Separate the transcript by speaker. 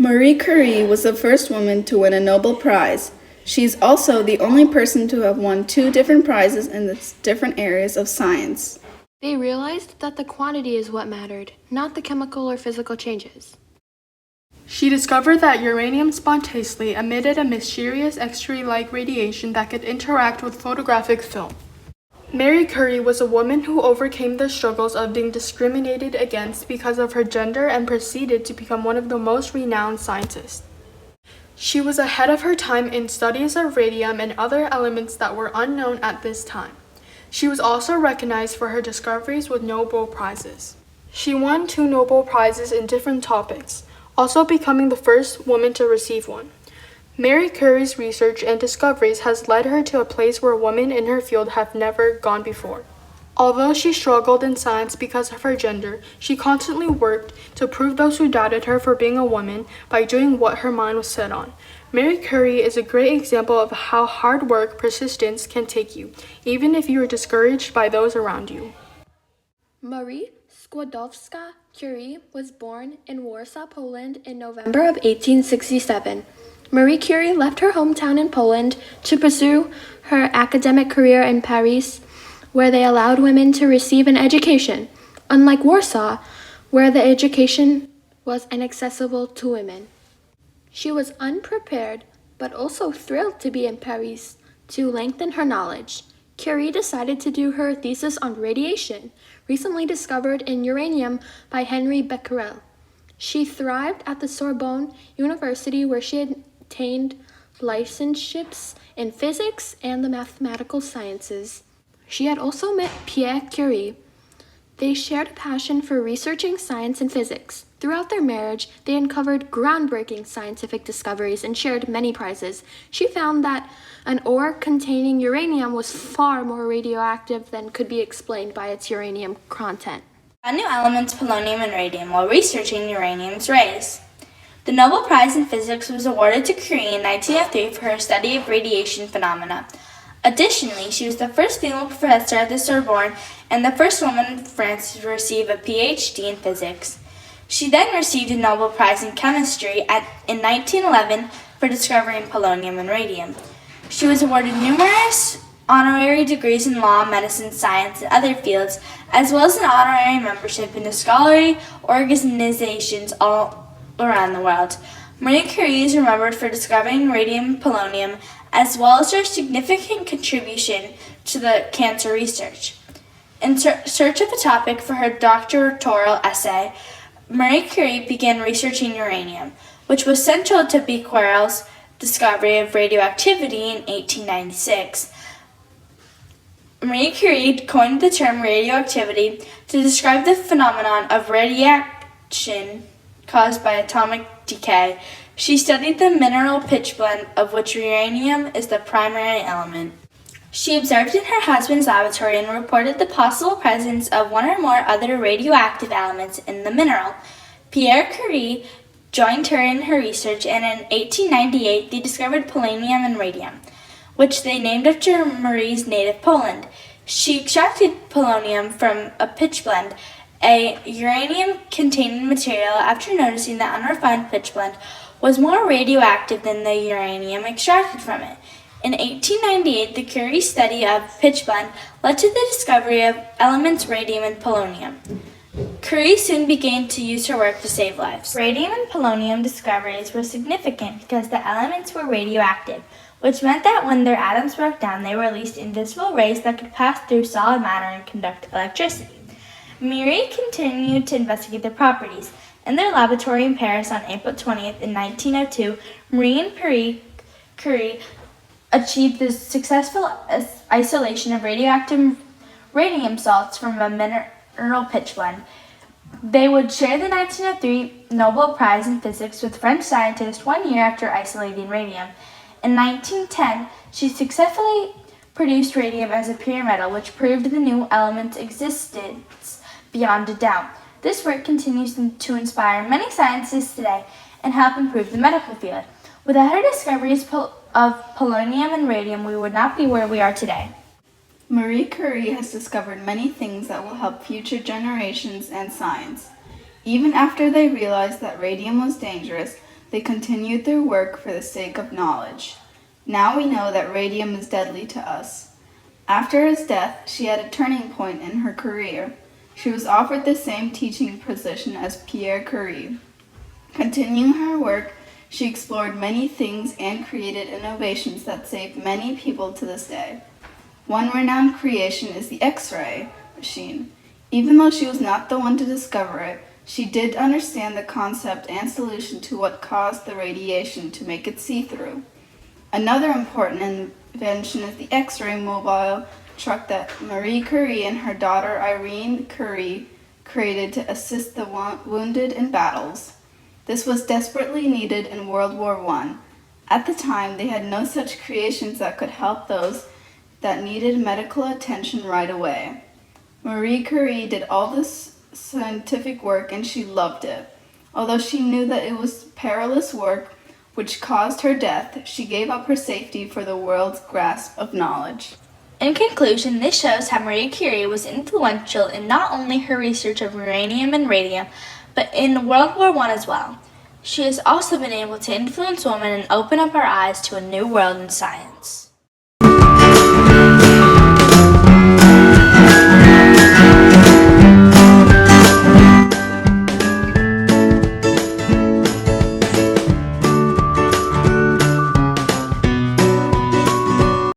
Speaker 1: Marie Curie was the first woman to win a Nobel Prize. She's also the only person to have won 2 different prizes in the different areas of science.
Speaker 2: They realized that the quantity is what mattered, not the chemical or physical changes.
Speaker 3: She discovered that uranium spontaneously emitted a mysterious X-ray-like radiation that could interact with photographic film. Marie Curie was a woman who overcame the struggles of being discriminated against because of her gender and proceeded to become one of the most renowned scientists. She was ahead of her time in studies of radium and other elements that were unknown at this time. She was also recognized for her discoveries with Nobel Prizes. She won 2 Nobel Prizes in different topics, also becoming the first woman to receive one. Marie Curie's research and discoveries has led her to a place where women in her field have never gone before. Although she struggled in science because of her gender, she constantly worked to prove those who doubted her for being a woman by doing what her mind was set on. Marie Curie is a great example of how hard work, persistence can take you, even if you are discouraged by those around you.
Speaker 2: Marie Skłodowska-Curie was born in Warsaw, Poland in November of 1867. Marie Curie left her hometown in Poland to pursue her academic career in Paris, where they allowed women to receive an education, unlike Warsaw, where the education was inaccessible to women. She was unprepared, but also thrilled to be in Paris to lengthen her knowledge. Curie decided to do her thesis on radiation, recently discovered in uranium by Henri Becquerel. She thrived at the Sorbonne University, where she obtained licenserships in physics and the mathematical sciences. She had also met Pierre Curie. They shared a passion for researching science and physics. Throughout their marriage, they uncovered groundbreaking scientific discoveries and shared many prizes. She found that an ore containing uranium was far more radioactive than could be explained by its uranium content.
Speaker 4: Found new elements polonium and radium while researching uranium's rays. The Nobel Prize in Physics was awarded to Curie in 1903 for her study of radiation phenomena. Additionally, she was the first female professor at the Sorbonne and the first woman in France to receive a PhD in physics. She then received a Nobel Prize in Chemistry in 1911 for discovering polonium and radium. She was awarded numerous honorary degrees in law, medicine, science, and other fields, as well as an honorary membership in the scholarly organizations all around the world. Marie Curie is remembered for discovering radium and polonium, as well as her significant contribution to the cancer research. In search of a topic for her doctoral essay, Marie Curie began researching uranium, which was central to Becquerel's discovery of radioactivity in 1896. Marie Curie coined the term radioactivity to describe the phenomenon of radiation caused by atomic decay. She studied the mineral pitchblende, of which uranium is the primary element. She observed in her husband's laboratory and reported the possible presence of one or more other radioactive elements in the mineral. Pierre Curie joined her in her research, and in 1898 they discovered polonium and radium, which they named after Marie's native Poland. She extracted polonium from a pitchblende, a uranium-containing material, after noticing that unrefined pitchblende was more radioactive than the uranium extracted from it. In 1898, the Curie study of pitchblende led to the discovery of elements radium and polonium. Curie soon began to use her work to save lives. Radium and polonium discoveries were significant because the elements were radioactive, which meant that when their atoms broke down, they released invisible rays that could pass through solid matter and conduct electricity. Marie continued to investigate their properties. In their laboratory in Paris on April 20th in 1902, Marie and Curie achieved the successful isolation of radioactive radium salts from a mineral pitchblende. They would share the 1903 Nobel Prize in Physics with French scientists 1 year after isolating radium. In 1910, she successfully produced radium as a pure metal, which proved the new element's existence beyond a doubt. This work continues to inspire many scientists today and help improve the medical field. Without her discoveries of polonium and radium, we would not be where we are today.
Speaker 1: Marie Curie has discovered many things that will help future generations and science. Even after they realized that radium was dangerous, They continued their work for the sake of knowledge. Now we know that radium is deadly to us. After his death, she had a turning point in her career. She was offered the same teaching position as Pierre Curie. Continuing her work, she explored many things and created innovations that save many people to this day. One renowned creation is the X-ray machine. Even though she was not the one to discover it, she did understand the concept and solution to what caused the radiation to make it see-through. Another important invention is the X-ray mobile truck that Marie Curie and her daughter Irene Curie created to assist the wounded in battles. This was desperately needed in World War I. At the time, they had no such creations that could help those that needed medical attention right away. Marie Curie did all this scientific work and she loved it. Although she knew that it was perilous work which caused her death, she gave up her safety for the world's grasp of knowledge.
Speaker 4: In conclusion, this shows how Marie Curie was influential in not only her research of uranium and radium, but in World War I as well. She has also been able to influence women and open up our eyes to a new world in science.